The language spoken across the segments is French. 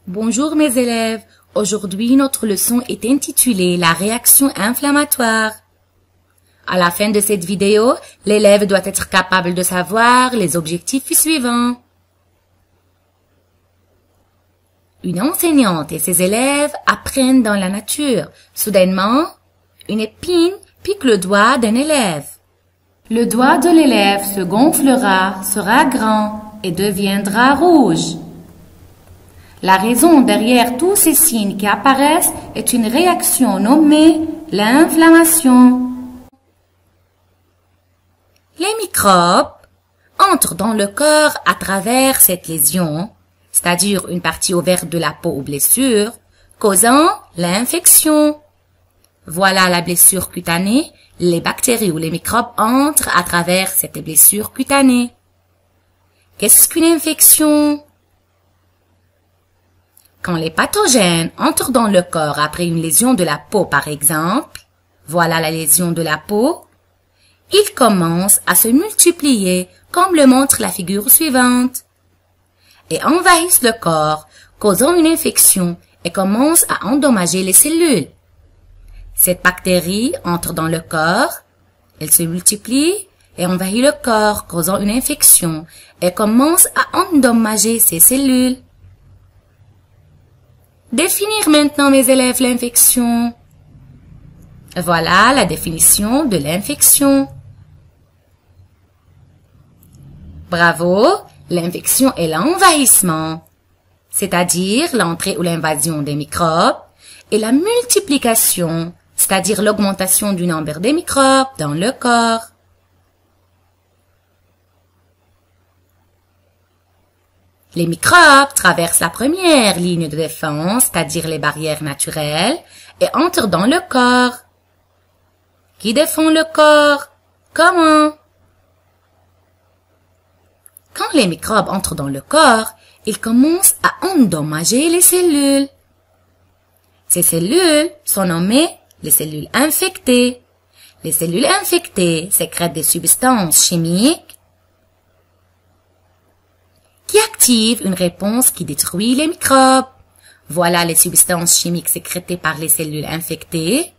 Bonjour mes élèves, aujourd'hui notre leçon est intitulée La réaction inflammatoire. À la fin de cette vidéo, l'élève doit être capable de savoir les objectifs suivants. Une enseignante et ses élèves apprennent dans la nature. Soudainement, une épine pique le doigt d'un élève. Le doigt de l'élève se gonflera, sera grand et deviendra rouge. La raison derrière tous ces signes qui apparaissent est une réaction nommée l'inflammation. Les microbes entrent dans le corps à travers cette lésion, c'est-à-dire une partie ouverte de la peau ou blessure, causant l'infection. Voilà la blessure cutanée. Les bactéries ou les microbes entrent à travers cette blessure cutanée. Qu'est-ce qu'une infection? Quand les pathogènes entrent dans le corps après une lésion de la peau par exemple, voilà la lésion de la peau, ils commencent à se multiplier comme le montre la figure suivante et envahissent le corps, causant une infection et commencent à endommager les cellules. Cette bactérie entre dans le corps, elle se multiplie et envahit le corps, causant une infection et commence à endommager ces cellules. Définir maintenant, mes élèves, l'infection. Voilà la définition de l'infection. Bravo, l'infection est l'envahissement, c'est-à-dire l'entrée ou l'invasion des microbes, et la multiplication, c'est-à-dire l'augmentation du nombre des microbes dans le corps. Les microbes traversent la première ligne de défense, c'est-à-dire les barrières naturelles, et entrent dans le corps. Qui défend le corps? Comment? Quand les microbes entrent dans le corps, ils commencent à endommager les cellules. Ces cellules sont nommées les cellules infectées. Les cellules infectées sécrètent des substances chimiques qui activent une réponse qui détruit les microbes. Voilà les substances chimiques sécrétées par les cellules infectées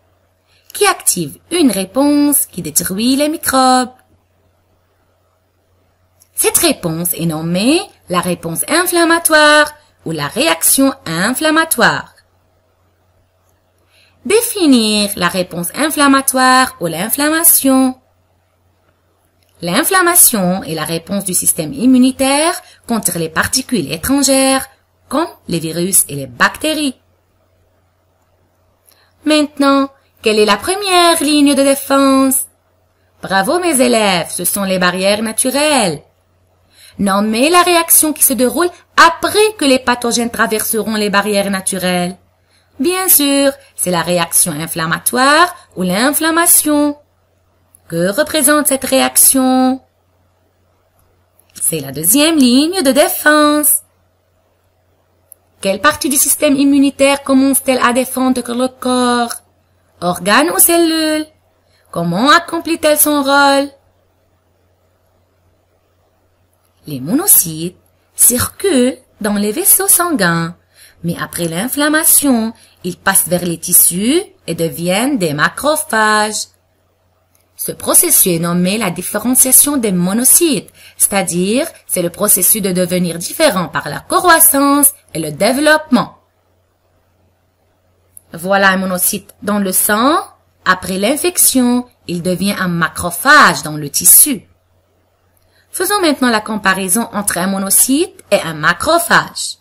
qui activent une réponse qui détruit les microbes. Cette réponse est nommée la réponse inflammatoire ou la réaction inflammatoire. Définir la réponse inflammatoire ou l'inflammation. L'inflammation est la réponse du système immunitaire contre les particules étrangères, comme les virus et les bactéries. Maintenant, quelle est la première ligne de défense? Bravo mes élèves, ce sont les barrières naturelles. Nommez la réaction qui se déroule après que les pathogènes traverseront les barrières naturelles. Bien sûr, c'est la réaction inflammatoire ou l'inflammation. Que représente cette réaction? C'est la deuxième ligne de défense. Quelle partie du système immunitaire commence-t-elle à défendre le corps? Organes ou cellules? Comment accomplit-elle son rôle? Les monocytes circulent dans les vaisseaux sanguins, mais après l'inflammation, ils passent vers les tissus et deviennent des macrophages. Ce processus est nommé la différenciation des monocytes, c'est-à-dire c'est le processus de devenir différent par la croissance et le développement. Voilà un monocyte dans le sang. Après l'infection, il devient un macrophage dans le tissu. Faisons maintenant la comparaison entre un monocyte et un macrophage.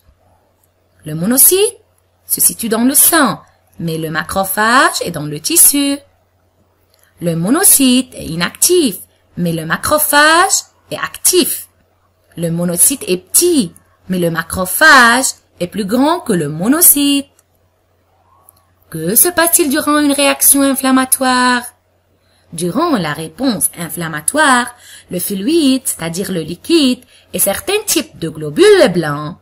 Le monocyte se situe dans le sang, mais le macrophage est dans le tissu. Le monocyte est inactif, mais le macrophage est actif. Le monocyte est petit, mais le macrophage est plus grand que le monocyte. Que se passe-t-il durant une réaction inflammatoire? Durant la réponse inflammatoire, le fluide, c'est-à-dire le liquide, et certains types de globules blancs,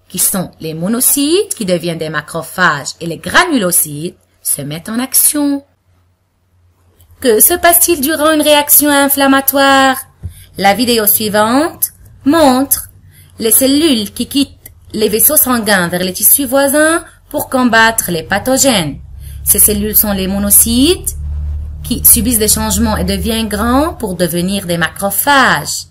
qui sont les monocytes qui deviennent des macrophages et les granulocytes, se mettent en action. Que se passe-t-il durant une réaction inflammatoire? La vidéo suivante montre les cellules qui quittent les vaisseaux sanguins vers les tissus voisins pour combattre les pathogènes. Ces cellules sont les monocytes qui subissent des changements et deviennent grands pour devenir des macrophages.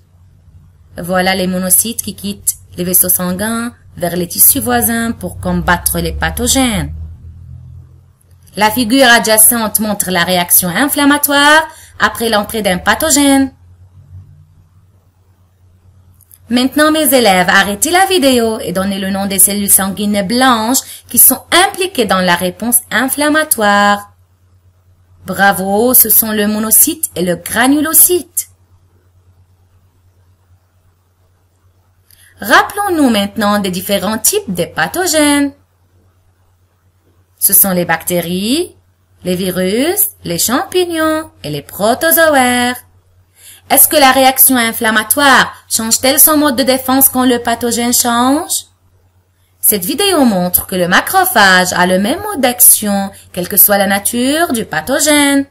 Voilà les monocytes qui quittent les vaisseaux sanguins vers les tissus voisins pour combattre les pathogènes. La figure adjacente montre la réaction inflammatoire après l'entrée d'un pathogène. Maintenant, mes élèves, arrêtez la vidéo et donnez le nom des cellules sanguines blanches qui sont impliquées dans la réponse inflammatoire. Bravo, ce sont le monocyte et le granulocyte. Rappelons-nous maintenant des différents types de pathogènes. Ce sont les bactéries, les virus, les champignons et les protozoaires. Est-ce que la réaction inflammatoire change-t-elle son mode de défense quand le pathogène change? Cette vidéo montre que le macrophage a le même mode d'action, quelle que soit la nature du pathogène.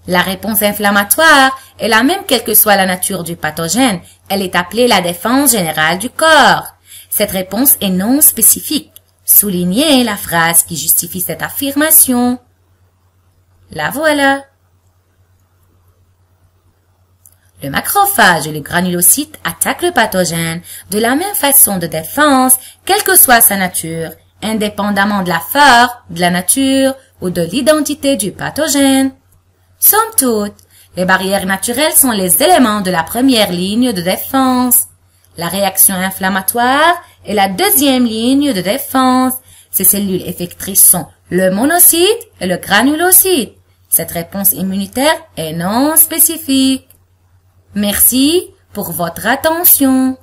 La réponse inflammatoire est la même quelle que soit la nature du pathogène. Elle est appelée la défense générale du corps. Cette réponse est non spécifique. Soulignez la phrase qui justifie cette affirmation. La voilà. Le macrophage et le granulocyte attaquent le pathogène de la même façon de défense, quelle que soit sa nature, indépendamment de la forme, de la nature ou de l'identité du pathogène. Somme toute, les barrières naturelles sont les éléments de la première ligne de défense. La réaction inflammatoire est la deuxième ligne de défense. Ces cellules effectrices sont le monocyte et le granulocyte. Cette réponse immunitaire est non spécifique. Merci pour votre attention.